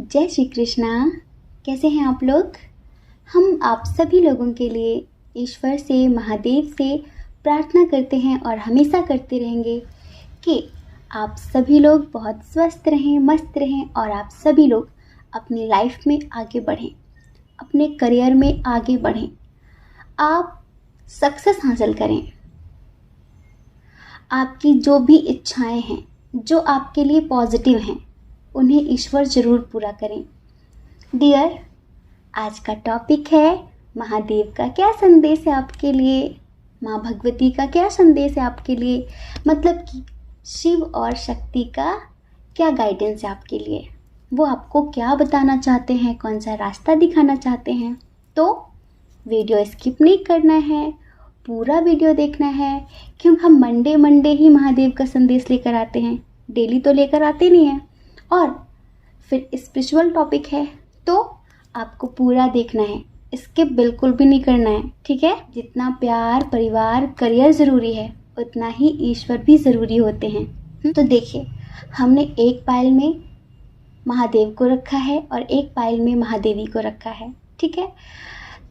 जय श्री कृष्णा। कैसे हैं आप लोग? हम आप सभी लोगों के लिए ईश्वर से, महादेव से प्रार्थना करते हैं और हमेशा करते रहेंगे कि आप सभी लोग बहुत स्वस्थ रहें, मस्त रहें और आप सभी लोग अपनी लाइफ में आगे बढ़ें, अपने करियर में आगे बढ़ें, आप सक्सेस हासिल करें। आपकी जो भी इच्छाएं हैं, जो आपके लिए पॉजिटिव हैं, उन्हें ईश्वर ज़रूर पूरा करें। डियर, आज का टॉपिक है महादेव का क्या संदेश है आपके लिए, माँ भगवती का क्या संदेश है आपके लिए, मतलब कि शिव और शक्ति का क्या गाइडेंस है आपके लिए, वो आपको क्या बताना चाहते हैं, कौन सा रास्ता दिखाना चाहते हैं। तो वीडियो स्किप नहीं करना है, पूरा वीडियो देखना है, क्योंकि हम मंडे ही महादेव का संदेश लेकर आते हैं, डेली तो लेकर आते नहीं हैं। और फिर स्पिरिचुअल टॉपिक है तो आपको पूरा देखना है, स्किप बिल्कुल भी नहीं करना है, ठीक है। जितना प्यार, परिवार, करियर ज़रूरी है, उतना ही ईश्वर भी ज़रूरी होते हैं। तो देखिए, हमने एक पायल में महादेव को रखा है और एक पायल में महादेवी को रखा है, ठीक है।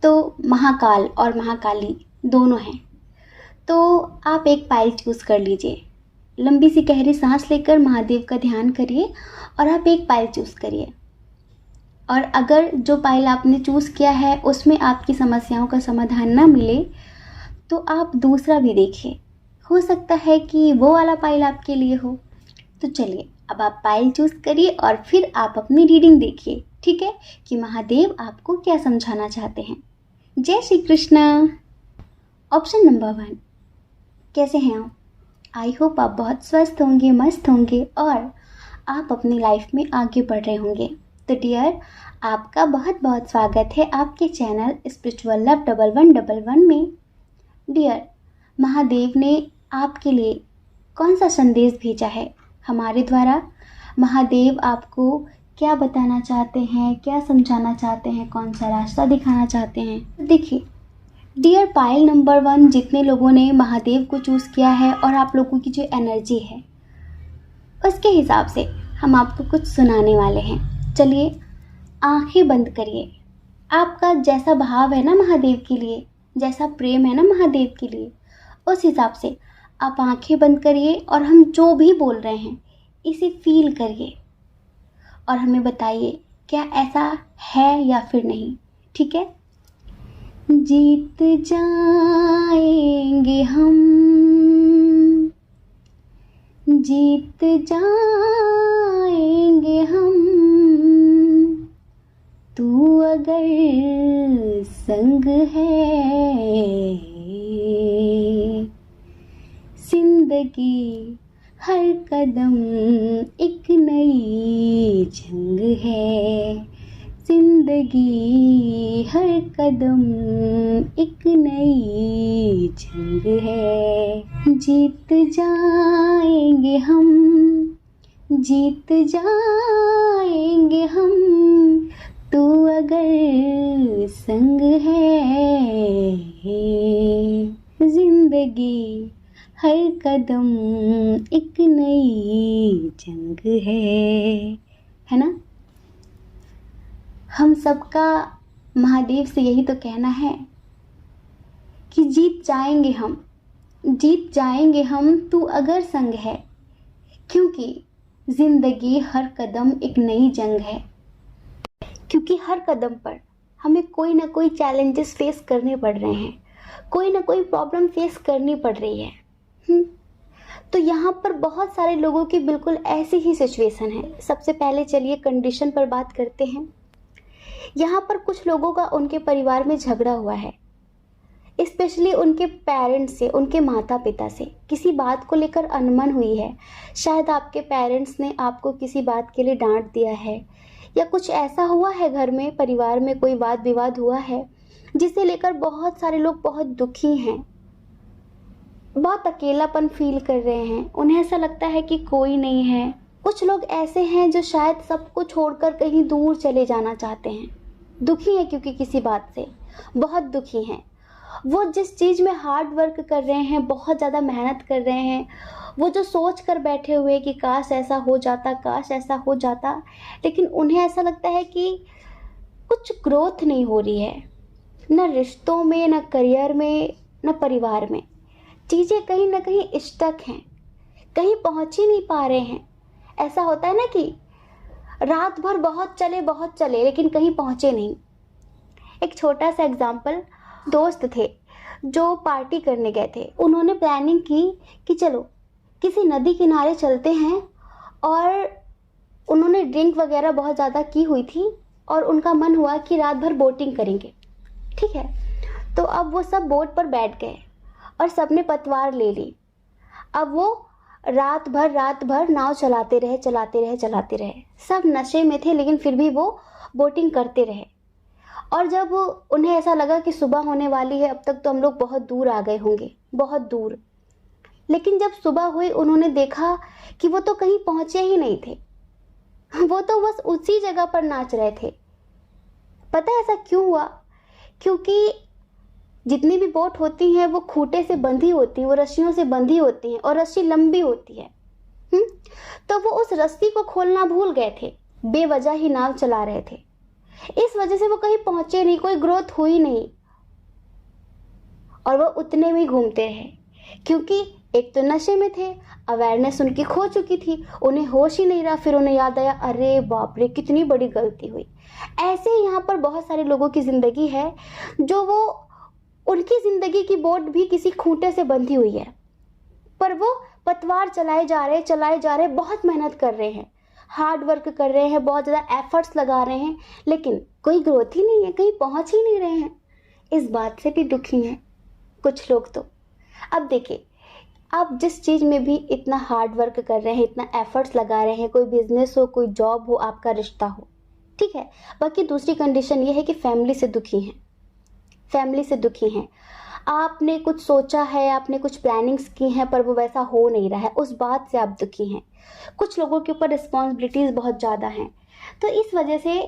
तो महाकाल और महाकाली दोनों हैं। तो आप एक पायल चूज़ कर लीजिए, लंबी सी गहरी सांस लेकर महादेव का ध्यान करिए और आप एक पायल चूज़ करिए। और अगर जो पायल आपने चूज़ किया है उसमें आपकी समस्याओं का समाधान ना मिले तो आप दूसरा भी देखिए, हो सकता है कि वो वाला पायल आपके लिए हो। तो चलिए, अब आप पायल चूज़ करिए और फिर आप अपनी रीडिंग देखिए, ठीक है, कि महादेव आपको क्या समझाना चाहते हैं। जय श्री कृष्णा। ऑप्शन नंबर 1, कैसे हैं आप? आई होप आप बहुत स्वस्थ होंगे, मस्त होंगे और आप अपनी लाइफ में आगे बढ़ रहे होंगे। तो डियर, आपका बहुत बहुत स्वागत है आपके चैनल स्पिरिचुअल लव 1111 में। डियर, महादेव ने आपके लिए कौन सा संदेश भेजा है हमारे द्वारा? महादेव आपको क्या बताना चाहते हैं, क्या समझाना चाहते हैं, कौन सा रास्ता दिखाना चाहते हैं? देखिए डियर, पायल नंबर 1 जितने लोगों ने महादेव को चूज़ किया है और आप लोगों की जो एनर्जी है उसके हिसाब से हम आपको कुछ सुनाने वाले हैं। चलिए, आंखें बंद करिए। आपका जैसा भाव है ना महादेव के लिए, जैसा प्रेम है ना महादेव के लिए, उस हिसाब से आप आंखें बंद करिए और हम जो भी बोल रहे हैं इसे फील करिए और हमें बताइए क्या ऐसा है या फिर नहीं, ठीक है। जीत जाएंगे हम, जीत जाएंगे हम, तू अगर संग है। जिंदगी हर कदम एक नई जंग है, जिंदगी हर कदम एक नई जंग है। जीत जाएंगे हम, जीत जाएंगे हम, तू अगर संग है। जिंदगी हर कदम एक नई जंग है ना। हम सबका महादेव से यही तो कहना है कि जीत जाएंगे हम, जीत जाएंगे हम, तू अगर संग है, क्योंकि ज़िंदगी हर कदम एक नई जंग है। क्योंकि हर कदम पर हमें कोई ना कोई चैलेंजेस फेस करने पड़ रहे हैं, कोई ना कोई प्रॉब्लम फेस करनी पड़ रही है। तो यहाँ पर बहुत सारे लोगों की बिल्कुल ऐसी ही सिचुएशन है। सबसे पहले चलिए कंडीशन पर बात करते हैं। यहाँ पर कुछ लोगों का उनके परिवार में झगड़ा हुआ है, स्पेशली उनके पेरेंट्स से, उनके माता पिता से किसी बात को लेकर अनबन हुई है। शायद आपके पेरेंट्स ने आपको किसी बात के लिए डांट दिया है या कुछ ऐसा हुआ है, घर में परिवार में कोई वाद विवाद हुआ है जिसे लेकर बहुत सारे लोग बहुत दुखी हैं, बहुत अकेलापन फील कर रहे हैं। उन्हें ऐसा लगता है कि कोई नहीं है। कुछ लोग ऐसे हैं जो शायद सबको छोड़कर कहीं दूर चले जाना चाहते हैं, दुखी हैं क्योंकि किसी बात से बहुत दुखी हैं। वो जिस चीज़ में हार्ड वर्क कर रहे हैं, बहुत ज़्यादा मेहनत कर रहे हैं, वो जो सोच कर बैठे हुए कि काश ऐसा हो जाता, काश ऐसा हो जाता, लेकिन उन्हें ऐसा लगता है कि कुछ ग्रोथ नहीं हो रही है, न रिश्तों में, न करियर में, न परिवार में। चीज़ें कहीं ना कहीं स्टक हैं, कहीं पहुंच ही नहीं पा रहे हैं। ऐसा होता है ना कि रात भर बहुत चले लेकिन कहीं पहुंचे नहीं। एक छोटा सा एग्जाम्पल, दोस्त थे जो पार्टी करने गए थे। उन्होंने प्लानिंग की कि चलो किसी नदी किनारे चलते हैं, और उन्होंने ड्रिंक वगैरह बहुत ज़्यादा की हुई थी और उनका मन हुआ कि रात भर बोटिंग करेंगे। ठीक है, तो अब वो सब बोट पर बैठ गए और सबने पतवार ले ली। अब वो रात भर नाव चलाते रहे। सब नशे में थे लेकिन फिर भी वो बोटिंग करते रहे। और जब उन्हें ऐसा लगा कि सुबह होने वाली है, अब तक तो हम लोग बहुत दूर आ गए होंगे, बहुत दूर। लेकिन जब सुबह हुई उन्होंने देखा कि वो तो कहीं पहुंचे ही नहीं थे, वो तो बस उसी जगह पर नाच रहे थे। पता है ऐसा क्यों हुआ? क्योंकि जितनी भी बोट होती हैं वो खूंटे से बंधी होती हैं, वो रस्सियों से बंधी होती हैं, और रस्सी लंबी होती है। तो वो उस रस्सी को खोलना भूल गए थे, बेवजह ही नाव चला रहे थे। इस वजह से वो कहीं पहुंचे नहीं, कोई ग्रोथ हुई नहीं, और वो उतने में ही घूमते रहे। क्योंकि एक तो नशे में थे, अवेयरनेस उनकी खो चुकी थी, उन्हें होश ही नहीं रहा। फिर उन्हें याद आया, अरे बाप रे कितनी बड़ी गलती हुई। ऐसे ही यहाँ पर बहुत सारे लोगों की जिंदगी है जो वो, उनकी जिंदगी की बोट भी किसी खूंटे से बंधी हुई है, पर वो पतवार चलाए जा रहे, बहुत मेहनत कर रहे हैं, हार्ड वर्क कर रहे हैं, बहुत ज़्यादा एफर्ट्स लगा रहे हैं, लेकिन कोई ग्रोथ ही नहीं है, कहीं पहुंच ही नहीं रहे हैं। इस बात से भी दुखी हैं कुछ लोग तो। अब देखिए, आप जिस चीज़ में भी इतना हार्ड वर्क कर रहे हैं, इतना एफर्ट्स लगा रहे हैं, कोई बिजनेस हो, कोई जॉब हो, आपका रिश्ता हो, ठीक है। बाकी दूसरी कंडीशन ये है कि फैमिली से दुखी हैं। आपने कुछ सोचा है, आपने कुछ प्लानिंग्स की हैं, पर वो वैसा हो नहीं रहा है, उस बात से आप दुखी हैं। कुछ लोगों के ऊपर रिस्पॉन्सिबिलिटीज़ बहुत ज़्यादा हैं, तो इस वजह से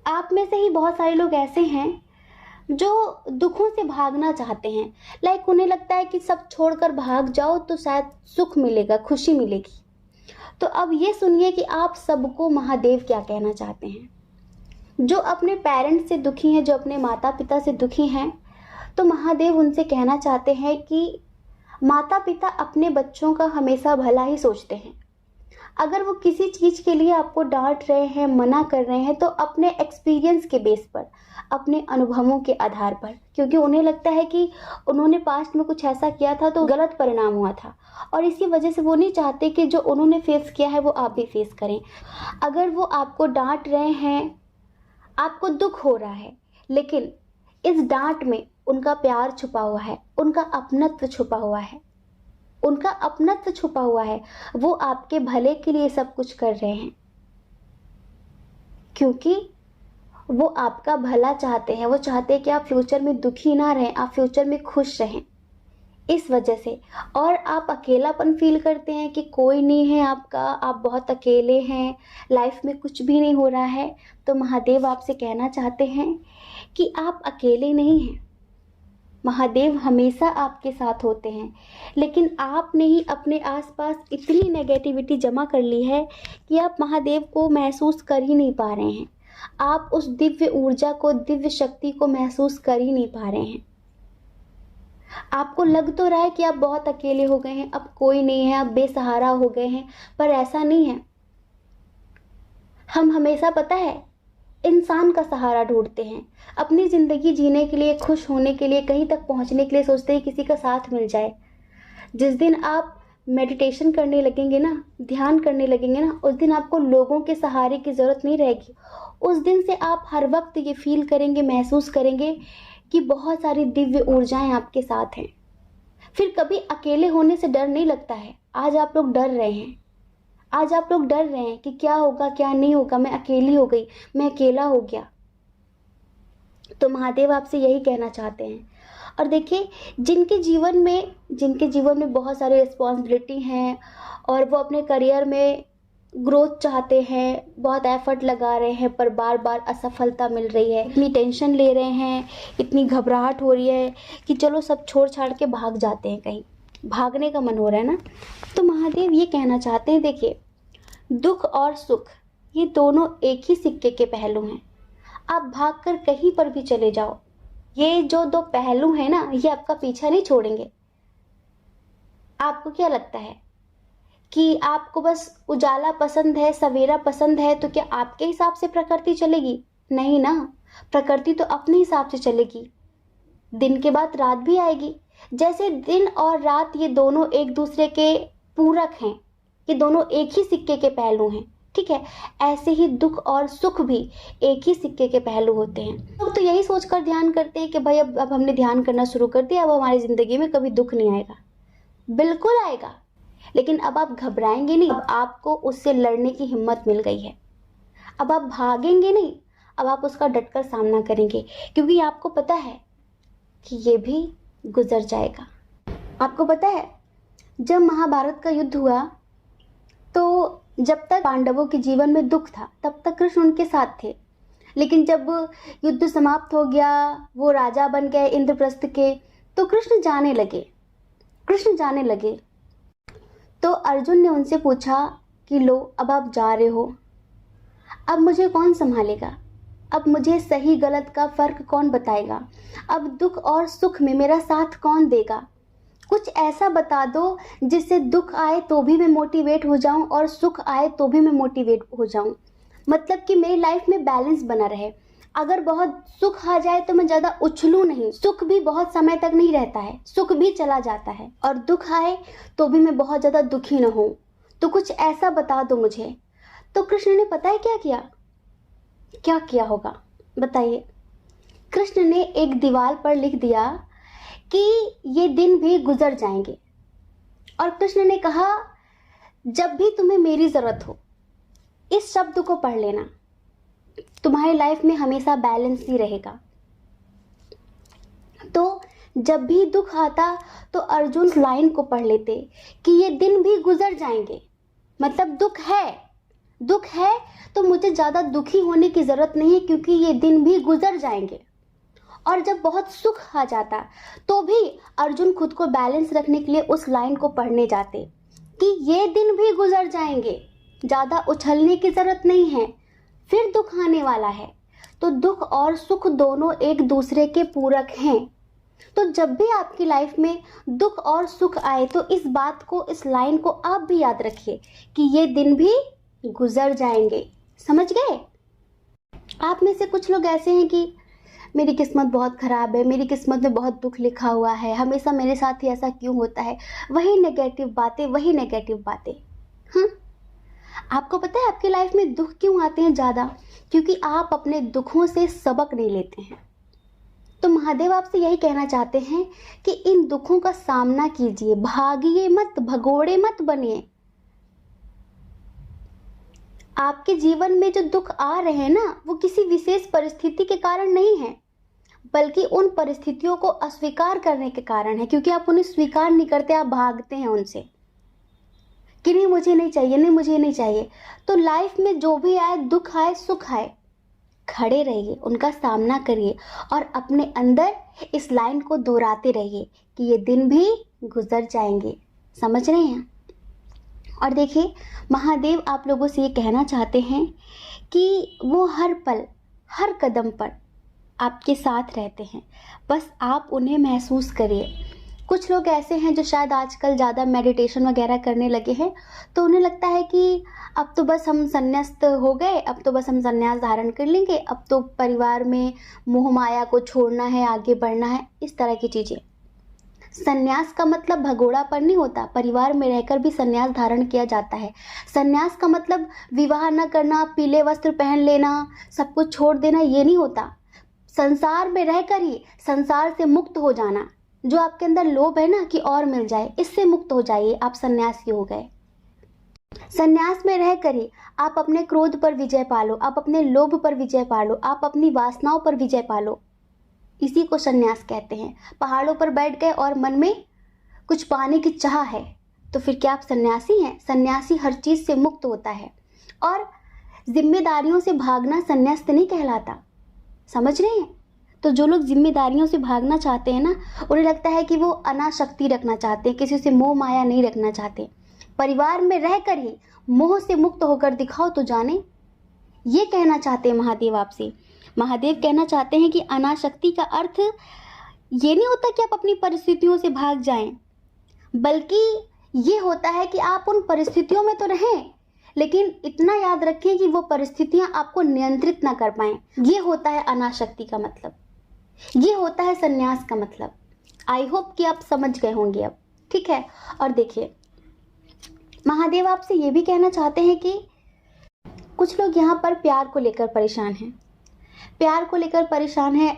आप में से ही बहुत सारे लोग ऐसे हैं जो दुखों से भागना चाहते हैं। लाइक उन्हें लगता है कि सब छोड़कर भाग जाओ तो शायद सुख मिलेगा, खुशी मिलेगी। तो अब ये सुनिए कि आप सबको महादेव क्या कहना चाहते हैं। जो अपने पेरेंट्स से दुखी हैं, जो अपने माता पिता से दुखी हैं, तो महादेव उनसे कहना चाहते हैं कि माता पिता अपने बच्चों का हमेशा भला ही सोचते हैं। अगर वो किसी चीज़ के लिए आपको डांट रहे हैं, मना कर रहे हैं, तो अपने एक्सपीरियंस के बेस पर, अपने अनुभवों के आधार पर, क्योंकि उन्हें लगता है कि उन्होंने पास्ट में कुछ ऐसा किया था तो गलत परिणाम हुआ था, और इसी वजह से वो नहीं चाहते कि जो उन्होंने फेस किया है वो आप भी फेस करें। अगर वो आपको डांट रहे हैं, आपको दुख हो रहा है, लेकिन इस डांट में उनका प्यार छुपा हुआ है, उनका अपनत्व छुपा हुआ है, वो आपके भले के लिए सब कुछ कर रहे हैं, क्योंकि वो आपका भला चाहते हैं। वो चाहते हैं कि आप फ्यूचर में दुखी ना रहें, आप फ्यूचर में खुश रहें। इस वजह से, और आप अकेलापन फील करते हैं कि कोई नहीं है आपका, आप बहुत अकेले हैं, लाइफ में कुछ भी नहीं हो रहा है, तो महादेव आपसे कहना चाहते हैं कि आप अकेले नहीं हैं। महादेव हमेशा आपके साथ होते हैं, लेकिन आपने ही अपने आसपास इतनी नेगेटिविटी जमा कर ली है कि आप महादेव को महसूस कर ही नहीं पा रहे हैं। आप उस दिव्य ऊर्जा को, दिव्य शक्ति को महसूस कर ही नहीं पा रहे हैं। आपको लग तो रहा है कि आप बहुत अकेले हो गए हैं, अब कोई नहीं है, आप बेसहारा हो गए हैं, पर ऐसा नहीं है। हम हमेशा, पता है, इंसान का सहारा ढूंढते हैं। अपनी ज़िंदगी जीने के लिए, खुश होने के लिए, कहीं तक पहुंचने के लिए सोचते हैं किसी का साथ मिल जाए। जिस दिन आप मेडिटेशन करने लगेंगे ना, ध्यान करने लगेंगे ना, उस दिन आपको लोगों के सहारे की ज़रूरत नहीं रहेगी। उस दिन से आप हर वक्त ये फील करेंगे, महसूस करेंगे कि बहुत सारी दिव्य ऊर्जाएं आपके साथ हैं। फिर कभी अकेले होने से डर नहीं लगता है। आज आप लोग डर रहे हैं, आज आप लोग डर रहे हैं कि क्या होगा, क्या नहीं होगा, मैं अकेली हो गई, मैं अकेला हो गया। तो महादेव आपसे यही कहना चाहते हैं। और देखिए, जिनके जीवन में बहुत सारी रिस्पॉन्सिबिलिटी हैं और वो अपने करियर में ग्रोथ चाहते हैं, बहुत एफर्ट लगा रहे हैं पर बार बार असफलता मिल रही है, इतनी टेंशन ले रहे हैं, इतनी घबराहट हो रही है कि चलो सब छोड़ छाड़ के भाग जाते हैं, कहीं भागने का मन हो रहा है ना। तो महादेव ये कहना चाहते हैं, देखिए दुख और सुख ये दोनों एक ही सिक्के के पहलू हैं। आप भागकर कहीं पर भी चले जाओ, ये जो दो पहलू हैं ना, ये आपका पीछा नहीं छोड़ेंगे। आपको क्या लगता है कि आपको बस उजाला पसंद है, सवेरा पसंद है, तो क्या आपके हिसाब से प्रकृति चलेगी? नहीं ना, प्रकृति तो अपने हिसाब से चलेगी। दिन के बाद रात भी आएगी। जैसे दिन और रात ये दोनों एक दूसरे के पूरक हैं, ये दोनों एक ही सिक्के के पहलू हैं, ठीक है। ऐसे ही दुख और सुख भी एक ही सिक्के के पहलू होते हैं। लोग तो यही सोचकर ध्यान करते हैं कि भाई अब हमने ध्यान करना शुरू कर दिया, अब हमारी जिंदगी में कभी दुख नहीं आएगा। बिल्कुल आएगा, लेकिन अब आप घबराएंगे नहीं, अब आपको उससे लड़ने की हिम्मत मिल गई है। अब आप भागेंगे नहीं, अब आप उसका डटकर सामना करेंगे, क्योंकि आपको पता है कि ये भी गुजर जाएगा। आपको पता है जब महाभारत का युद्ध हुआ तो जब तक पांडवों के जीवन में दुख था तब तक कृष्ण उनके साथ थे, लेकिन जब युद्ध समाप्त हो गया, वो राजा बन गए इंद्रप्रस्थ के, तो कृष्ण जाने लगे। तो अर्जुन ने उनसे पूछा कि लो अब आप जा रहे हो, अब मुझे कौन संभालेगा, अब मुझे सही गलत का फर्क कौन बताएगा, अब दुख और सुख में मेरा साथ कौन देगा? कुछ ऐसा बता दो जिससे दुख आए तो भी मैं मोटिवेट हो जाऊं और सुख आए तो भी मैं मोटिवेट हो जाऊं। मतलब कि मेरी लाइफ में बैलेंस बना रहे। अगर बहुत सुख आ जाए तो मैं ज़्यादा उछलूं नहीं, सुख भी बहुत समय तक नहीं रहता है, सुख भी चला जाता है, और दुख आए तो भी मैं बहुत ज़्यादा दुखी न हूं। तो कुछ ऐसा बता दो मुझे। तो कृष्ण ने पता है क्या किया होगा, बताइए। कृष्ण ने एक दीवार पर लिख दिया कि ये दिन भी गुजर जाएंगे, और कृष्ण ने कहा जब भी तुम्हें मेरी जरूरत हो इस शब्द को पढ़ लेना, तुम्हारी लाइफ में हमेशा बैलेंस ही रहेगा। तो जब भी दुख आता तो अर्जुन उस लाइन को पढ़ लेते कि ये दिन भी गुजर जाएंगे। मतलब दुख है तो मुझे ज़्यादा दुखी होने की ज़रूरत नहीं है, क्योंकि ये दिन भी गुजर जाएंगे। और जब बहुत सुख आ जाता तो भी अर्जुन खुद को बैलेंस रखने के लिए उस लाइन को पढ़ने जाते कि ये दिन भी गुजर जाएंगे, ज़्यादा उछलने की ज़रूरत नहीं है, फिर दुख आने वाला है। तो दुख और सुख दोनों एक दूसरे के पूरक हैं। तो जब भी आपकी लाइफ में दुख और सुख आए तो इस बात को, इस लाइन को आप भी याद रखिए कि ये दिन भी गुजर जाएंगे। समझ गए? आप में से कुछ लोग ऐसे हैं कि मेरी किस्मत बहुत ख़राब है, मेरी किस्मत में बहुत दुख लिखा हुआ है, हमेशा मेरे साथ ही ऐसा क्यों होता है, वही नेगेटिव बातें। आपको पता है आपकी लाइफ में दुख क्यों आते हैं ज़्यादा? क्योंकि आप अपने दुखों से सबक नहीं लेते हैं। तो महादेव आपसे यही कहना चाहते हैं कि इन दुखों का सामना कीजिए, भागिए मत, भगोड़े मत बनिए। आपके जीवन में जो दुख आ रहे हैं ना, वो किसी विशेष परिस्थिति के कारण नहीं है, बल्कि उन परिस्थितियों को अस्वीकार करने के कारण है। क्योंकि आप उन्हें स्वीकार नहीं करते, आप भागते हैं उनसे कि नहीं मुझे नहीं चाहिए। तो लाइफ में जो भी आए, दुख आए सुख आए, खड़े रहिए, उनका सामना करिए और अपने अंदर इस लाइन को दोहराते रहिए कि ये दिन भी गुजर जाएंगे। समझ रहे हैं? और देखिए महादेव आप लोगों से ये कहना चाहते हैं कि वो हर पल हर कदम पर आपके साथ रहते हैं, बस आप उन्हें महसूस करिए। कुछ लोग ऐसे हैं जो शायद आजकल ज़्यादा मेडिटेशन वगैरह करने लगे हैं, तो उन्हें लगता है कि अब तो बस हम संन्यास्त हो गए, अब तो बस हम संन्यास धारण कर लेंगे, अब तो परिवार में मोह माया को छोड़ना है, आगे बढ़ना है, इस तरह की चीज़ें। संन्यास का मतलब भगोड़ा पर नहीं होता, परिवार में रहकर भी संन्यास धारण किया जाता है। संन्यास का मतलब विवाह न करना, पीले वस्त्र पहन लेना, सब कुछ छोड़ देना, ये नहीं होता। संसार में रहकर ही संसार से मुक्त हो जाना। जो आपके अंदर लोभ है ना कि और मिल जाए, इससे मुक्त हो जाइए, आप सन्यासी हो गए। संन्यास में रहकर ही आप अपने क्रोध पर विजय पालो, आप अपने लोभ पर विजय पालो, आप अपनी वासनाओं पर विजय पालो। इसी को संन्यास कहते हैं। पहाड़ों पर बैठ गए और मन में कुछ पाने की चाह है, तो फिर क्या आप सन्यासी हैं? सन्यासी हर चीज से मुक्त होता है। और जिम्मेदारियों से भागना संन्यास नहीं कहलाता, समझ रहे हैं? तो जो लोग जिम्मेदारियों से भागना चाहते हैं ना, उन्हें लगता है कि वो अनासक्ति रखना चाहते हैं, किसी से मोह माया नहीं रखना चाहते। परिवार में रहकर ही मोह से मुक्त होकर दिखाओ तो जाने, ये कहना चाहते हैं महादेव आपसे। महादेव कहना चाहते हैं कि अनासक्ति का अर्थ ये नहीं होता कि आप अपनी परिस्थितियों से भाग जाएं, बल्कि ये होता है कि आप उन परिस्थितियों में तो रहें, लेकिन इतना याद रखें कि वो परिस्थितियां आपको नियंत्रित ना कर पाएं। ये होता है अनासक्ति का मतलब, ये होता है संन्यास का मतलब। आई होप कि आप समझ गए होंगे अब, ठीक है? और देखिए, महादेव आपसे ये भी कहना चाहते हैं कि कुछ लोग यहाँ पर प्यार को लेकर परेशान हैं। प्यार को लेकर परेशान है,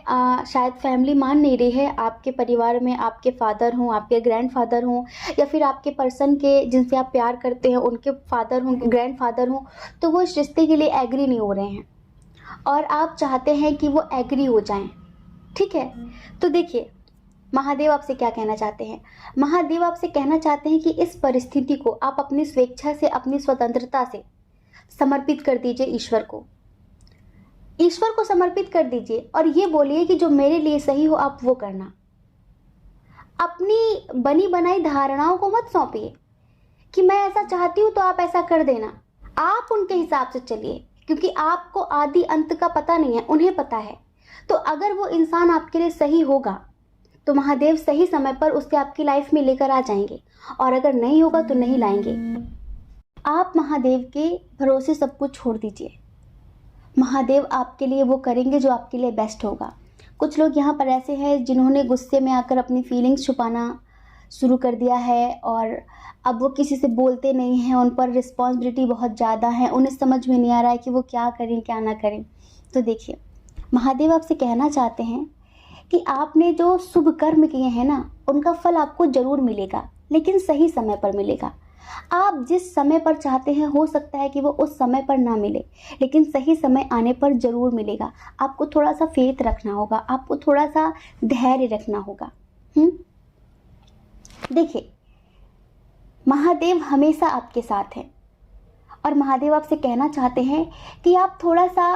शायद फैमिली मान नहीं रही है। आपके परिवार में आपके फादर हों, आपके ग्रैंडफादर हों, या फिर आपके पर्सन के जिनसे आप प्यार करते हैं उनके फादर हों, ग्रैंडफादर हों, तो वो इस रिश्ते के लिए एग्री नहीं हो रहे हैं और आप चाहते हैं कि वो एग्री हो जाएं, ठीक है? तो देखिए, महादेव आपसे क्या कहना चाहते हैं। महादेव आपसे कहना चाहते हैं कि इस परिस्थिति को आप अपनी स्वेच्छा से, अपनी स्वतंत्रता से समर्पित कर दीजिए ईश्वर को। ईश्वर को समर्पित कर दीजिए और ये बोलिए कि जो मेरे लिए सही हो आप वो करना। अपनी बनी बनाई धारणाओं को मत सौंपिए कि मैं ऐसा चाहती हूं तो आप ऐसा कर देना। आप उनके हिसाब से चलिए, क्योंकि आपको आदि अंत का पता नहीं है, उन्हें पता है। तो अगर वो इंसान आपके लिए सही होगा तो महादेव सही समय पर उसके आपकी लाइफ में लेकर आ जाएंगे, और अगर नहीं होगा तो नहीं लाएंगे। आप महादेव के भरोसे सब कुछ छोड़ दीजिए। महादेव आपके लिए वो करेंगे जो आपके लिए बेस्ट होगा। कुछ लोग यहाँ पर ऐसे हैं जिन्होंने गुस्से में आकर अपनी फीलिंग्स छुपाना शुरू कर दिया है और अब वो किसी से बोलते नहीं हैं, उन पर रिस्पॉन्सिबिलिटी बहुत ज़्यादा है, उन्हें समझ में नहीं आ रहा है कि वो क्या करें क्या ना करें। तो देखिए, महादेव आपसे कहना चाहते हैं कि आपने जो शुभ कर्म किए हैं ना, उनका फल आपको ज़रूर मिलेगा, लेकिन सही समय पर मिलेगा। आप जिस समय पर चाहते हैं हो सकता है कि वो उस समय पर ना मिले, लेकिन सही समय आने पर ज़रूर मिलेगा। आपको थोड़ा सा फेथ रखना होगा, आपको थोड़ा सा धैर्य रखना होगा। देखिए, महादेव हमेशा आपके साथ हैं और महादेव आपसे कहना चाहते हैं कि आप थोड़ा सा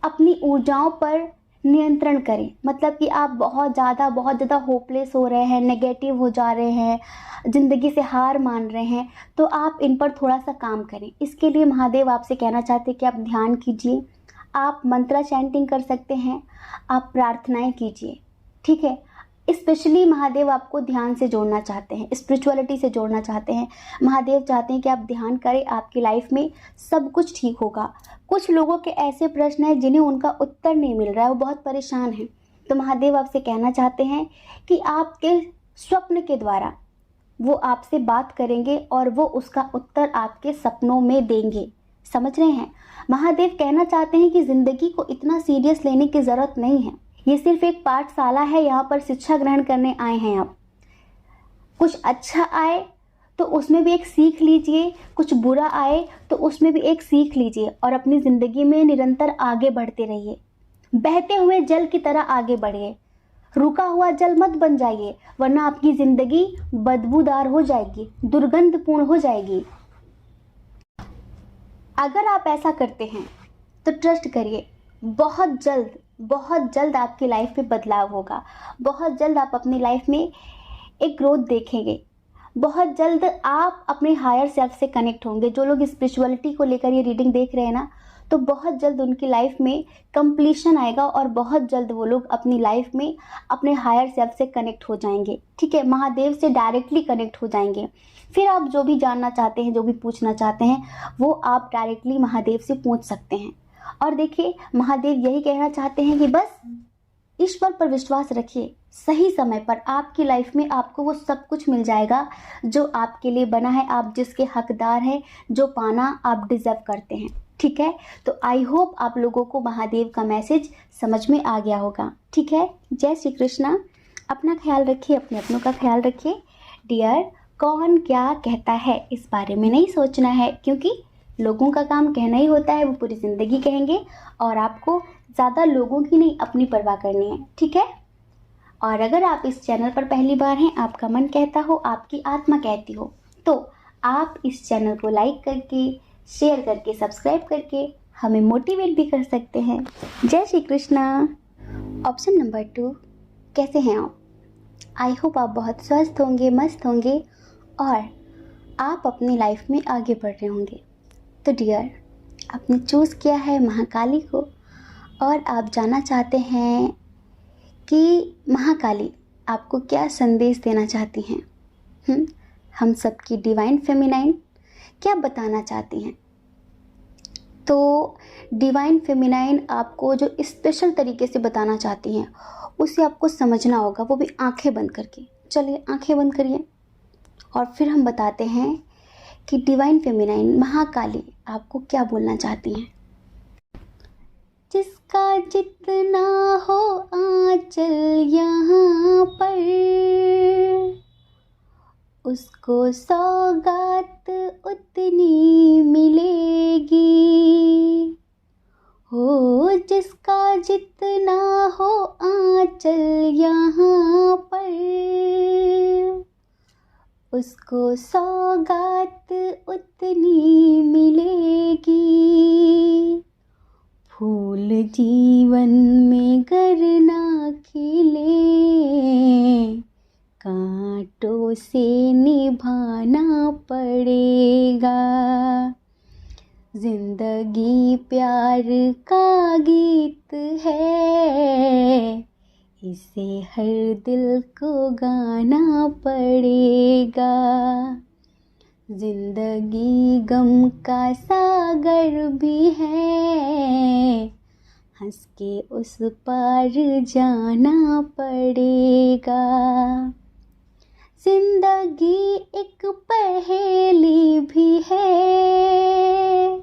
अपनी ऊर्जाओं पर नियंत्रण करें। मतलब कि आप बहुत ज़्यादा होपलेस हो रहे हैं, नेगेटिव हो जा रहे हैं, ज़िंदगी से हार मान रहे हैं, तो आप इन पर थोड़ा सा काम करें। इसके लिए महादेव आपसे कहना चाहते हैं कि आप ध्यान कीजिए, आप मंत्रा चैंटिंग कर सकते हैं, आप प्रार्थनाएं कीजिए, ठीक है? स्पेशली महादेव आपको ध्यान से जोड़ना चाहते हैं, स्पिरिचुअलिटी से जोड़ना चाहते हैं। महादेव चाहते हैं कि आप ध्यान करें, आपकी लाइफ में सब कुछ ठीक होगा। कुछ लोगों के ऐसे प्रश्न हैं जिन्हें उनका उत्तर नहीं मिल रहा है, वो बहुत परेशान हैं। तो महादेव आपसे कहना चाहते हैं कि आपके स्वप्न के द्वारा वो आपसे बात करेंगे और वो उसका उत्तर आपके सपनों में देंगे। समझ रहे हैं? महादेव कहना चाहते हैं कि ज़िंदगी को इतना सीरियस लेने की ज़रूरत नहीं है। ये सिर्फ एक पाठशाला है, यहाँ पर शिक्षा ग्रहण करने आए हैं आप। कुछ अच्छा आए तो उसमें भी एक सीख लीजिए, कुछ बुरा आए तो उसमें भी एक सीख लीजिए और अपनी ज़िंदगी में निरंतर आगे बढ़ते रहिए। बहते हुए जल की तरह आगे बढ़िए, रुका हुआ जल मत बन जाइए, वरना आपकी ज़िंदगी बदबूदार हो जाएगी, दुर्गंधपूर्ण हो जाएगी। अगर आप ऐसा करते हैं तो ट्रस्ट करिए, बहुत जल्द आपकी लाइफ में बदलाव होगा। बहुत जल्द आप अपनी लाइफ में एक ग्रोथ देखेंगे। बहुत जल्द आप अपने हायर सेल्फ से कनेक्ट होंगे। जो लोग स्पिरिचुअलिटी को लेकर ये रीडिंग देख रहे हैं ना, तो बहुत जल्द उनकी लाइफ में कंप्लीशन आएगा और बहुत जल्द वो लोग अपनी लाइफ में अपने हायर सेल्फ से कनेक्ट हो जाएंगे, ठीक है? महादेव से डायरेक्टली कनेक्ट हो जाएंगे। फिर आप जो भी जानना चाहते हैं, जो भी पूछना चाहते हैं, वो आप डायरेक्टली महादेव से पूछ सकते हैं। और देखिए, महादेव यही कहना चाहते हैं कि बस ईश्वर पर विश्वास रखिए, सही समय पर आपकी लाइफ में आपको वो सब कुछ मिल जाएगा जो आपके लिए बना है, आप जिसके हकदार हैं, जो पाना आप डिजर्व करते हैं, ठीक है? तो आई होप आप लोगों को महादेव का मैसेज समझ में आ गया होगा, ठीक है? जय श्री कृष्णा। अपना ख्याल रखिए, अपने अपनों का ख्याल रखिए। डियर, कौन क्या कहता है इस बारे में नहीं सोचना है, क्योंकि लोगों का काम कहना ही होता है, वो पूरी ज़िंदगी कहेंगे और आपको ज़्यादा लोगों की नहीं अपनी परवाह करनी है, ठीक है? और अगर आप इस चैनल पर पहली बार हैं, आपका मन कहता हो, आपकी आत्मा कहती हो, तो आप इस चैनल को लाइक करके, शेयर करके, सब्सक्राइब करके हमें मोटिवेट भी कर सकते हैं। जय श्री कृष्णा। ऑप्शन नंबर 2, कैसे हैं आप? आई होप आप बहुत स्वस्थ होंगे, मस्त होंगे और आप अपनी लाइफ में आगे बढ़ रहे होंगे। तो डियर, आपने चूज़ किया है महाकाली को और आप जानना चाहते हैं कि महाकाली आपको क्या संदेश देना चाहती हैं। हम सबकी डिवाइन फेमिनाइन क्या बताना चाहती हैं? तो डिवाइन फेमिनाइन आपको जो स्पेशल तरीके से बताना चाहती हैं उसे आपको समझना होगा, वो भी आंखें बंद करके। चलिए आंखें बंद करिए और फिर हम बताते हैं कि डिवाइन फेमिनाइन महाकाली आपको क्या बोलना चाहती हैं। जिसका जितना हो आंचल यहाँ पर, उसको सौगात उतनी मिलेगी। हो जिसका जितना हो आंचल यहाँ पर, उसको सौगात उतनी मिलेगी। फूल जीवन में गर ना खिले, कांटों से निभाना पड़ेगा। जिंदगी प्यार का गीत है, इसे हर दिल को गाना पड़ेगा। जिंदगी गम का सागर भी है, हंस के उस पार जाना पड़ेगा। जिंदगी एक पहेली भी है,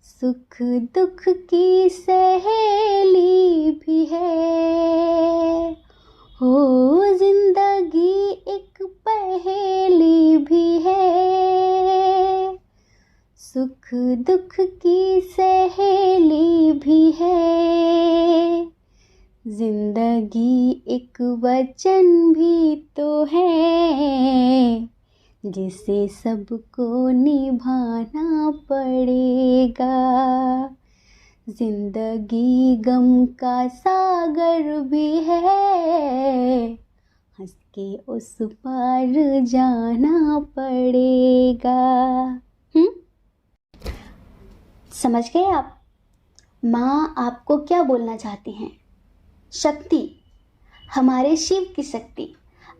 सुख दुख की सहेली भी है। हो जिंदगी एक पहेली भी है, सुख दुख की सहेली भी है। जिंदगी एक वचन भी तो है, जिसे सबको निभाना पड़ेगा। जिंदगी गम का सागर भी है, हंस के उस पार जाना पड़ेगा। समझ गए आप? माँ आपको क्या बोलना चाहती हैं? शक्ति, हमारे शिव की शक्ति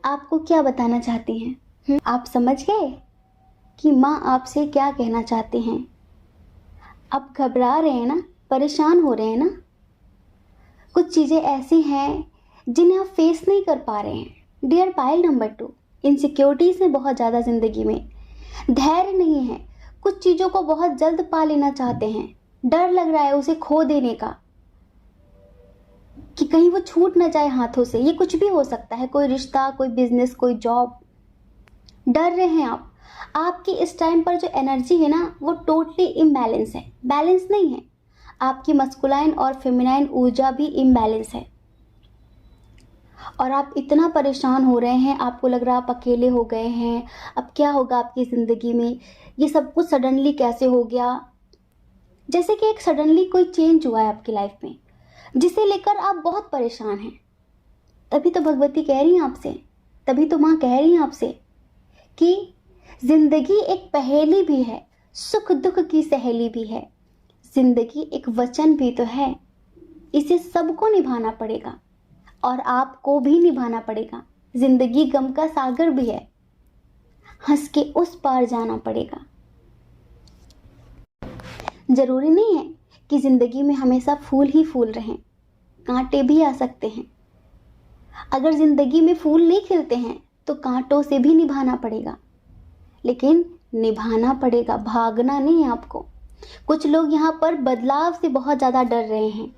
आपको क्या बताना चाहती हैं? आप समझ गए कि माँ आपसे क्या कहना चाहती हैं? आप घबरा रहे हैं ना, परेशान हो रहे हैं ना? कुछ चीज़ें ऐसी हैं जिन्हें आप फेस नहीं कर पा रहे हैं। डियर पाइल नंबर 2, इनसिक्योरिटीज़ हैं बहुत ज़्यादा ज़िंदगी में, धैर्य नहीं है, कुछ चीज़ों को बहुत जल्द पा लेना चाहते हैं, डर लग रहा है उसे खो देने का कि कहीं वो छूट ना जाए हाथों से। ये कुछ भी हो सकता है, कोई रिश्ता, कोई बिजनेस, कोई जॉब। डर रहे हैं आप। आपकी इस टाइम पर जो एनर्जी है ना, वो टोटली इम्बैलेंस है, बैलेंस नहीं है। आपकी मस्कुलाइन और फेमिनाइन ऊर्जा भी इम्बैलेंस है और आप इतना परेशान हो रहे हैं, आपको लग रहा है आप अकेले हो गए हैं। अब क्या होगा आपकी ज़िंदगी में? ये सब कुछ सडनली कैसे हो गया? जैसे कि एक सडनली कोई चेंज हुआ है आपकी लाइफ में, जिसे लेकर आप बहुत परेशान हैं। तभी तो भगवती कह रही हैं आपसे, तभी तो माँ कह रही हैं आपसे कि जिंदगी एक पहेली भी है, सुख दुख की सहेली भी है। जिंदगी एक वचन भी तो है, इसे सबको निभाना पड़ेगा और आपको भी निभाना पड़ेगा। जिंदगी गम का सागर भी है, हंस के उस पार जाना पड़ेगा। जरूरी नहीं है कि जिंदगी में हमेशा फूल ही फूल रहें, कांटे भी आ सकते हैं। अगर जिंदगी में फूल नहीं खिलते हैं तो कांटों से भी निभाना पड़ेगा, लेकिन निभाना पड़ेगा, भागना नहीं है आपको। कुछ लोग यहाँ पर बदलाव से बहुत ज़्यादा डर रहे हैं।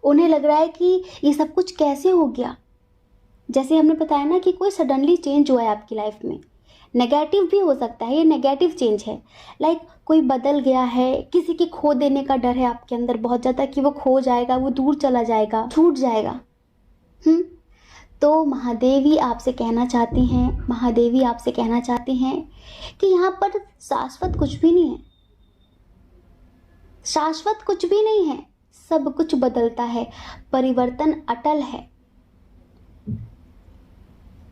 उन्हें लग रहा है कि ये सब कुछ कैसे हो गया। जैसे हमने बताया ना कि कोई सडनली चेंज हुआ है आपकी लाइफ में, नेगेटिव भी हो सकता है, ये नेगेटिव चेंज है। लाइक कोई बदल गया है, किसी की खो देने का डर है आपके अंदर बहुत ज़्यादा कि वो खो जाएगा, वो दूर चला जाएगा, छूट जाएगा। तो महादेवी आपसे कहना चाहती हैं कि यहाँ पर शाश्वत कुछ भी नहीं है। शाश्वत कुछ भी नहीं है, सब कुछ बदलता है, परिवर्तन अटल है।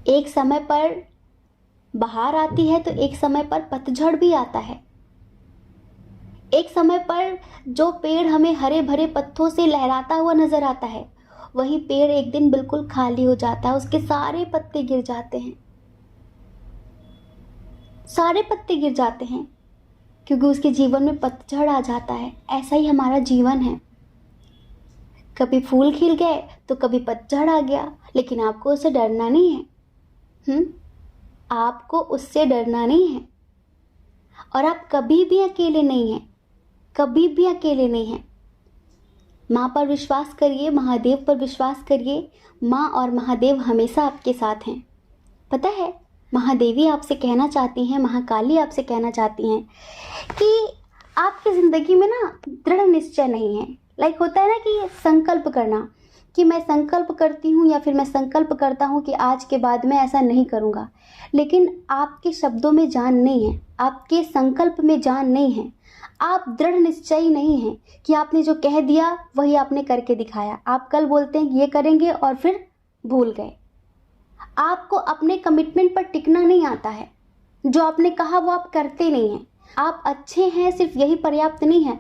एक समय पर बहार आती है तो एक समय पर पतझड़ भी आता है। एक समय पर जो पेड़ हमें हरे भरे पत्तों से लहराता हुआ नजर आता है, वही पेड़ एक दिन बिल्कुल खाली हो जाता है, उसके सारे पत्ते गिर जाते हैं, सारे पत्ते गिर जाते हैं, क्योंकि उसके जीवन में पतझड़ आ जाता है। ऐसा ही हमारा जीवन है, कभी फूल खिल गए तो कभी पतझड़ आ गया, लेकिन आपको उससे डरना नहीं है। आपको उससे डरना नहीं है, और आप कभी भी अकेले नहीं हैं, कभी भी अकेले नहीं हैं। माँ पर विश्वास करिए, महादेव पर विश्वास करिए। माँ और महादेव हमेशा आपके साथ हैं। पता है, महादेवी आपसे कहना चाहती हैं, महाकाली आपसे कहना चाहती हैं कि आपकी ज़िंदगी में ना दृढ़ निश्चय नहीं है। लाइक होता है ना कि संकल्प करना, कि मैं संकल्प करती हूँ या फिर मैं संकल्प करता हूँ कि आज के बाद मैं ऐसा नहीं करूँगा, लेकिन आपके शब्दों में जान नहीं है, आपके संकल्प में जान नहीं है। आप दृढ़ निश्चयी नहीं हैं कि आपने जो कह दिया वही आपने करके दिखाया। आप कल बोलते हैं कि ये करेंगे और फिर भूल गए। आपको अपने कमिटमेंट पर टिकना नहीं आता है, जो आपने कहा वो आप करते नहीं हैं। आप अच्छे हैं सिर्फ यही पर्याप्त नहीं है।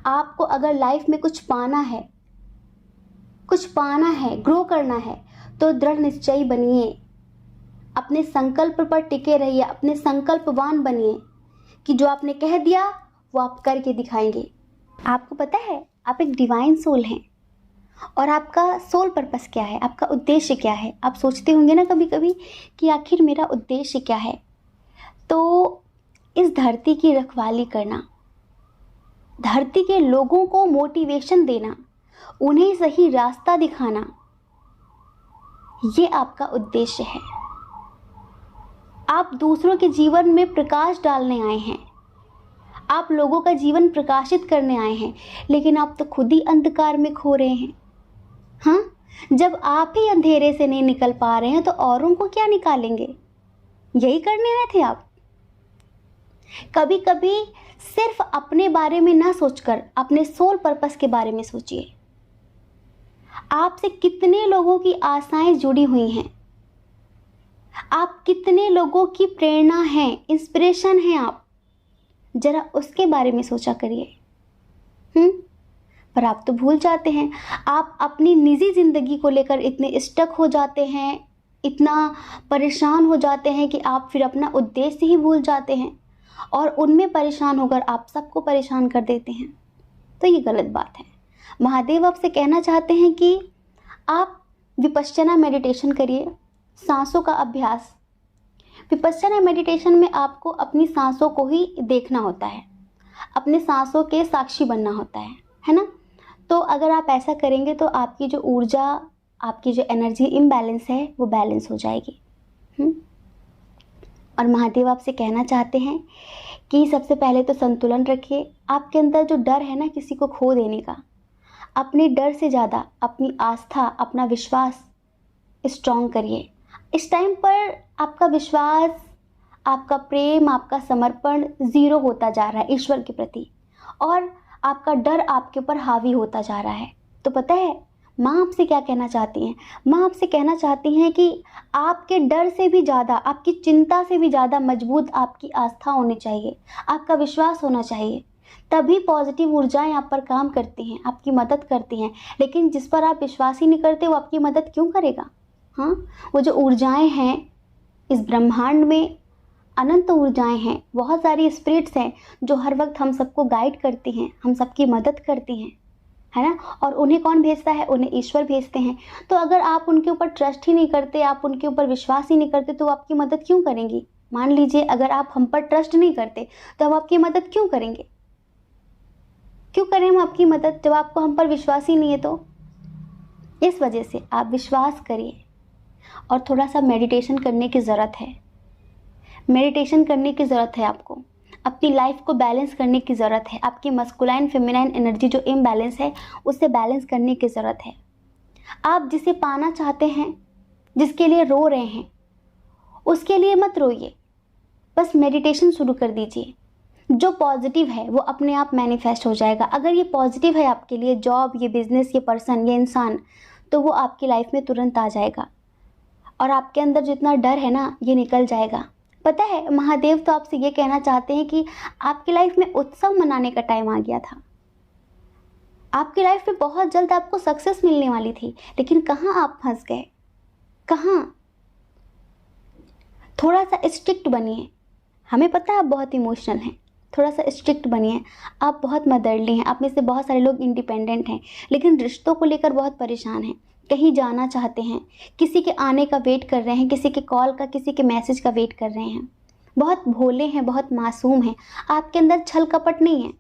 आपको अगर लाइफ में कुछ पाना है, ग्रो करना है, तो दृढ़ निश्चयी बनिए, अपने संकल्प पर टिके रहिए, अपने संकल्पवान बनिए कि जो आपने कह दिया वो आप करके दिखाएंगे। आपको पता है, आप एक डिवाइन सोल हैं, और आपका सोल पर्पस क्या है, आपका उद्देश्य क्या है। आप सोचते होंगे ना कभी कभी कि आखिर मेरा उद्देश्य क्या है। तो इस धरती की रखवाली करना, धरती के लोगों को मोटिवेशन देना, उन्हें सही रास्ता दिखाना, ये आपका उद्देश्य है। आप दूसरों के जीवन में प्रकाश डालने आए हैं, आप लोगों का जीवन प्रकाशित करने आए हैं, लेकिन आप तो खुद ही अंधकार में खो रहे हैं। हाँ, जब आप ही अंधेरे से नहीं निकल पा रहे हैं तो औरों को क्या निकालेंगे। यही करने आए थे आप। कभी कभी सिर्फ अपने बारे में ना सोचकर अपने सोल पर्पस के बारे में सोचिए। आपसे कितने लोगों की आशाएं जुड़ी हुई हैं, आप कितने लोगों की प्रेरणा है, इंस्पिरेशन है आप, जरा उसके बारे में सोचा करिए। पर आप तो भूल जाते हैं। आप अपनी निजी जिंदगी को लेकर इतने स्टक हो जाते हैं, इतना परेशान हो जाते हैं कि आप फिर अपना उद्देश्य ही भूल जाते हैं, और उनमें परेशान होकर आप सबको परेशान कर देते हैं। तो ये गलत बात है। महादेव आपसे कहना चाहते हैं कि आप विपश्यना मेडिटेशन करिए, सांसों का अभ्यास। विपश्यना मेडिटेशन में आपको अपनी सांसों को ही देखना होता है, अपने सांसों के साक्षी बनना होता है ना। तो अगर आप ऐसा करेंगे तो आपकी जो ऊर्जा, आपकी जो एनर्जी इम्बैलेंस है वो बैलेंस हो जाएगी। और महादेव आपसे कहना चाहते हैं कि सबसे पहले तो संतुलन रखिए। आपके अंदर जो डर है ना किसी को खो देने का, अपने डर से ज़्यादा अपनी आस्था, अपना विश्वास स्ट्रॉन्ग करिए। इस टाइम पर आपका विश्वास, आपका प्रेम, आपका समर्पण ज़ीरो होता जा रहा है ईश्वर के प्रति, और आपका डर आपके ऊपर हावी होता जा रहा है। तो पता है माँ आपसे क्या कहना चाहती हैं? माँ आपसे कहना चाहती हैं कि आपके डर से भी ज़्यादा, आपकी चिंता से भी ज़्यादा मजबूत आपकी आस्था होनी चाहिए, आपका विश्वास होना चाहिए। तभी पॉजिटिव ऊर्जाएं आप पर काम करती हैं, आपकी मदद करती हैं। लेकिन जिस पर आप विश्वास ही नहीं करते वो आपकी मदद क्यों करेगा? हाँ, वो जो ऊर्जाएं हैं इस ब्रह्मांड में, अनंत ऊर्जाएं हैं, बहुत सारी स्पिरिट्स हैं जो हर वक्त हम सबको गाइड करती हैं, हम सबकी मदद करती हैं, है ना। और उन्हें कौन भेजता है? उन्हें ईश्वर भेजते हैं। तो अगर आप उनके ऊपर ट्रस्ट ही नहीं करते, आप उनके ऊपर विश्वास ही नहीं करते, तो वो आपकी मदद क्यों करेंगी? मान लीजिए अगर आप हम पर ट्रस्ट नहीं करते तो हम आपकी मदद क्यों करेंगे? क्यों करें हम आपकी मदद जब आपको हम पर विश्वास ही नहीं है? तो इस वजह से आप विश्वास करिए, और थोड़ा सा मेडिटेशन करने की ज़रूरत है। मेडिटेशन करने की ज़रूरत है आपको, अपनी लाइफ को बैलेंस करने की ज़रूरत है। आपकी मस्कुलाइन फेमिनाइन एनर्जी जो इम्बैलेंस है उससे बैलेंस करने की ज़रूरत है। आप जिसे पाना चाहते हैं, जिसके लिए रो रहे हैं, उसके लिए मत रोइए, बस मेडिटेशन शुरू कर दीजिए। जो पॉजिटिव है वो अपने आप मैनिफेस्ट हो जाएगा। अगर ये पॉजिटिव है आपके लिए, जॉब, ये बिजनेस, ये पर्सन, ये इंसान, तो वो आपकी लाइफ में तुरंत आ जाएगा और आपके अंदर जितना डर है ना, ये निकल जाएगा। पता है, महादेव तो आपसे ये कहना चाहते हैं कि आपकी लाइफ में उत्सव मनाने का टाइम आ गया था। आपकी लाइफ में बहुत जल्द आपको सक्सेस मिलने वाली थी, लेकिन कहाँ आप फंस गए? कहाँ? थोड़ा सा स्ट्रिक्ट बनिए। हमें पता है आप बहुत इमोशनल हैं, थोड़ा सा स्ट्रिक्ट बनिए। आप बहुत मदरली हैं, आप में से बहुत सारे लोग इंडिपेंडेंट हैं, लेकिन रिश्तों को लेकर बहुत परेशान हैं। कहीं जाना चाहते हैं, किसी के आने का वेट कर रहे हैं, किसी के कॉल का, किसी के मैसेज का वेट कर रहे हैं। बहुत भोले हैं, बहुत मासूम हैं। आपके अंदर छल कपट नहीं है,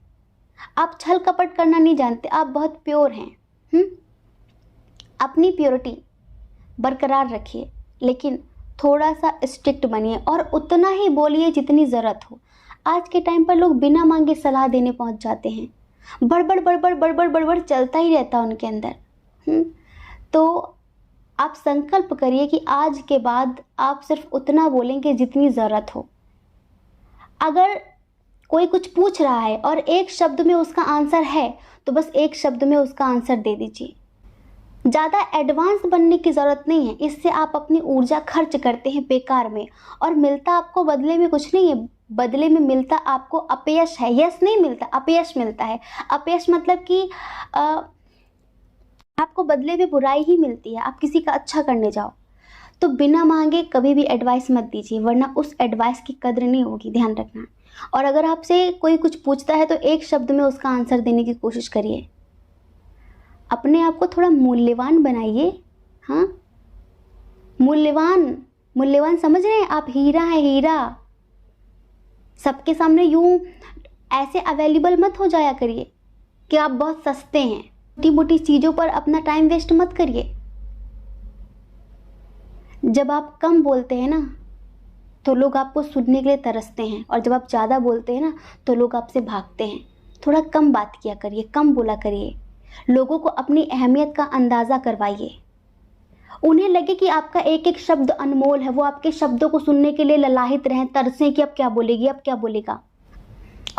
आप छल कपट करना नहीं जानते, आप बहुत प्योर हैं। अपनी प्योरिटी बरकरार रखिए, लेकिन थोड़ा सा स्ट्रिक्ट बनिए और उतना ही बोलिए जितनी ज़रूरत हो। आज के टाइम पर लोग बिना मांगे सलाह देने पहुंच जाते हैं। बड़बड़ बड़बड़ बड़बड़ बड़बड़ चलता ही रहता है उनके अंदर। तो आप संकल्प करिए कि आज के बाद आप सिर्फ उतना बोलेंगे जितनी ज़रूरत हो। अगर कोई कुछ पूछ रहा है और एक शब्द में उसका आंसर है, तो बस एक शब्द में उसका आंसर दे दीजिए। ज़्यादा एडवांस बनने की ज़रूरत नहीं है। इससे आप अपनी ऊर्जा खर्च करते हैं बेकार में, और मिलता आपको बदले में कुछ नहीं है। बदले में मिलता आपको अपयश है। यश नहीं मिलता, अपयश मिलता है। अपयश मतलब कि आपको बदले में बुराई ही मिलती है। आप किसी का अच्छा करने जाओ तो बिना मांगे कभी भी एडवाइस मत दीजिए, वरना उस एडवाइस की कद्र नहीं होगी, ध्यान रखना। और अगर आपसे कोई कुछ पूछता है तो एक शब्द में उसका आंसर देने की कोशिश करिए। अपने आप को थोड़ा मूल्यवान बनाइए। हाँ, मूल्यवान, मूल्यवान समझ रहे हैं आप? हीरा है, हीरा। सबके सामने यूं ऐसे अवेलेबल मत हो जाया करिए कि आप बहुत सस्ते हैं। छोटी मोटी चीज़ों पर अपना टाइम वेस्ट मत करिए। जब आप कम बोलते हैं ना, तो लोग आपको सुनने के लिए तरसते हैं, और जब आप ज़्यादा बोलते हैं ना, तो लोग आपसे भागते हैं। थोड़ा कम बात किया करिए, कम बोला करिए। लोगों को अपनी अहमियत का अंदाज़ा करवाइए। उन्हें लगे कि आपका एक एक शब्द अनमोल है। वो आपके शब्दों को सुनने के लिए ललाहित रहें, तरसें कि अब क्या बोलेगी, अब क्या बोलेगा।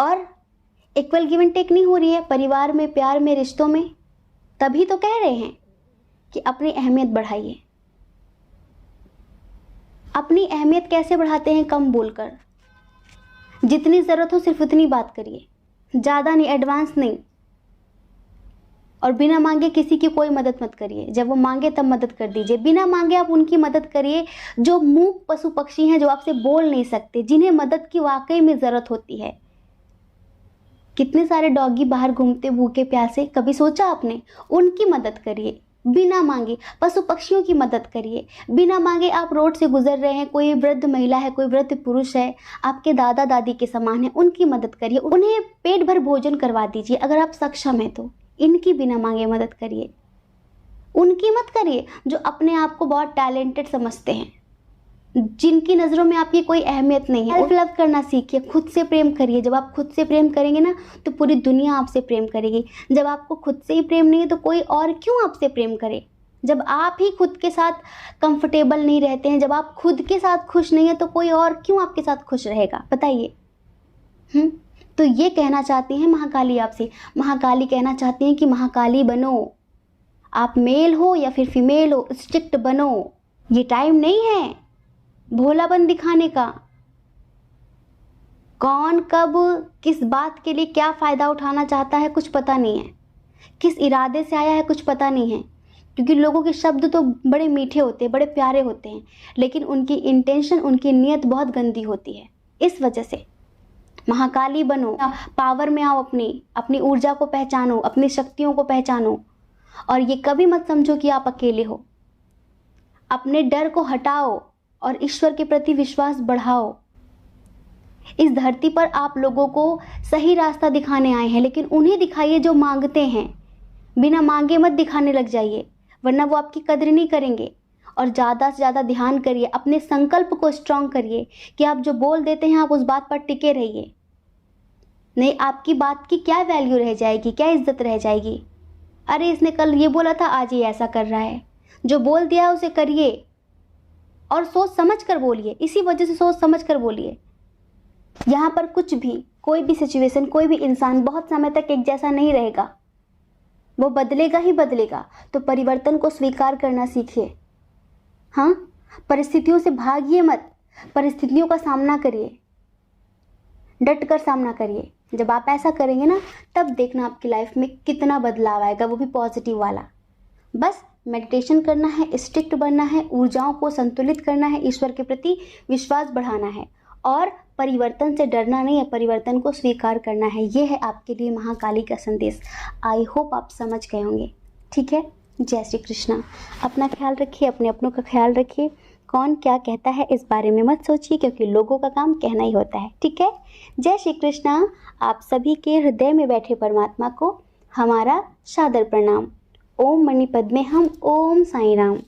और इक्वल गिव एंड टेक नहीं हो रही है परिवार में, प्यार में, रिश्तों में। तभी तो कह रहे हैं कि अपनी अहमियत बढ़ाइए। अपनी अहमियत कैसे बढ़ाते हैं? कम बोलकर। जितनी ज़रूरत हो सिर्फ उतनी बात करिए, ज़्यादा नहीं, एडवांस नहीं। और बिना मांगे किसी की कोई मदद मत करिए। जब वो मांगे तब मदद कर दीजिए। बिना मांगे आप उनकी मदद करिए जो मूक पशु पक्षी हैं, जो आपसे बोल नहीं सकते, जिन्हें मदद की वाकई में ज़रूरत होती है। कितने सारे डॉगी बाहर घूमते भूखे प्यासे, कभी सोचा आपने? उनकी मदद करिए बिना मांगे। पशु पक्षियों की मदद करिए बिना मांगे। आप रोड से गुजर रहे हैं, कोई वृद्ध महिला है, कोई वृद्ध पुरुष है, आपके दादा दादी के समान है, उनकी मदद करिए। उन्हें पेट भर भोजन करवा दीजिए अगर आप सक्षम हैं तो। इनकी बिना मांगे मदद करिए। उनकी मत करिए जो अपने आप को बहुत टैलेंटेड समझते हैं, जिनकी नज़रों में आपकी कोई अहमियत नहीं है। सेल्फ लव करना सीखिए, खुद से प्रेम करिए। जब आप खुद से प्रेम करेंगे ना, तो पूरी दुनिया आपसे प्रेम करेगी। जब आपको खुद से ही प्रेम नहीं है तो कोई और क्यों आपसे प्रेम करे? जब आप ही खुद के साथ कंफर्टेबल नहीं रहते हैं, जब आप खुद के साथ खुश नहीं है, तो कोई और क्यों आपके साथ खुश रहेगा? बताइए। तो ये कहना चाहती हैं महाकाली आपसे। महाकाली कहना चाहती हैं कि महाकाली बनो। आप मेल हो या फिर फीमेल हो, स्ट्रिक्ट बनो। ये टाइम नहीं है भोलापन दिखाने का। कौन कब किस बात के लिए क्या फ़ायदा उठाना चाहता है कुछ पता नहीं है, किस इरादे से आया है कुछ पता नहीं है। क्योंकि लोगों के शब्द तो बड़े मीठे होते हैं, बड़े प्यारे होते हैं, लेकिन उनकी इंटेंशन, उनकी नीयत बहुत गंदी होती है। इस वजह से महाकाली बनो, पावर में आओ। अपनी ऊर्जा को पहचानो, अपनी शक्तियों को पहचानो। और ये कभी मत समझो कि आप अकेले हो। अपने डर को हटाओ और ईश्वर के प्रति विश्वास बढ़ाओ। इस धरती पर आप लोगों को सही रास्ता दिखाने आए हैं, लेकिन उन्हें दिखाइए जो मांगते हैं। बिना मांगे मत दिखाने लग जाइए, वरना वो आपकी कदर नहीं करेंगे। और ज़्यादा से ज़्यादा ध्यान करिए, अपने संकल्प को स्ट्रांग करिए कि आप जो बोल देते हैं आप उस बात पर टिके रहिए। नहीं, आपकी बात की क्या वैल्यू रह जाएगी, क्या इज्जत रह जाएगी? अरे इसने कल ये बोला था, आज ये ऐसा कर रहा है। जो बोल दिया है उसे करिए, और सोच समझ कर बोलिए। इसी वजह से सोच समझ कर बोलिए। यहाँ पर कुछ भी कोई भी सिचुएशन, कोई भी इंसान बहुत समय तक एक जैसा नहीं रहेगा, वो बदलेगा ही बदलेगा। तो परिवर्तन को स्वीकार करना सीखिए। हाँ, परिस्थितियों से भागिए मत, परिस्थितियों का सामना करिए, डट कर सामना करिए। जब आप ऐसा करेंगे ना, तब देखना आपकी लाइफ में कितना बदलाव आएगा, वो भी पॉजिटिव वाला। बस मेडिटेशन करना है, स्ट्रिक्ट बनना है, ऊर्जाओं को संतुलित करना है, ईश्वर के प्रति विश्वास बढ़ाना है और परिवर्तन से डरना नहीं है, परिवर्तन को स्वीकार करना है। ये है आपके लिए महाकाली का संदेश। आई होप आप समझ गए होंगे। ठीक है, जय श्री कृष्णा। अपना ख्याल रखिए, अपने अपनों का ख्याल रखिए। कौन क्या कहता है इस बारे में मत सोचिए, क्योंकि लोगों का काम कहना ही होता है। ठीक है, जय श्री कृष्णा। आप सभी के हृदय में बैठे परमात्मा को हमारा सादर प्रणाम। ओम मणि पद्मे हम, ओम साईं राम।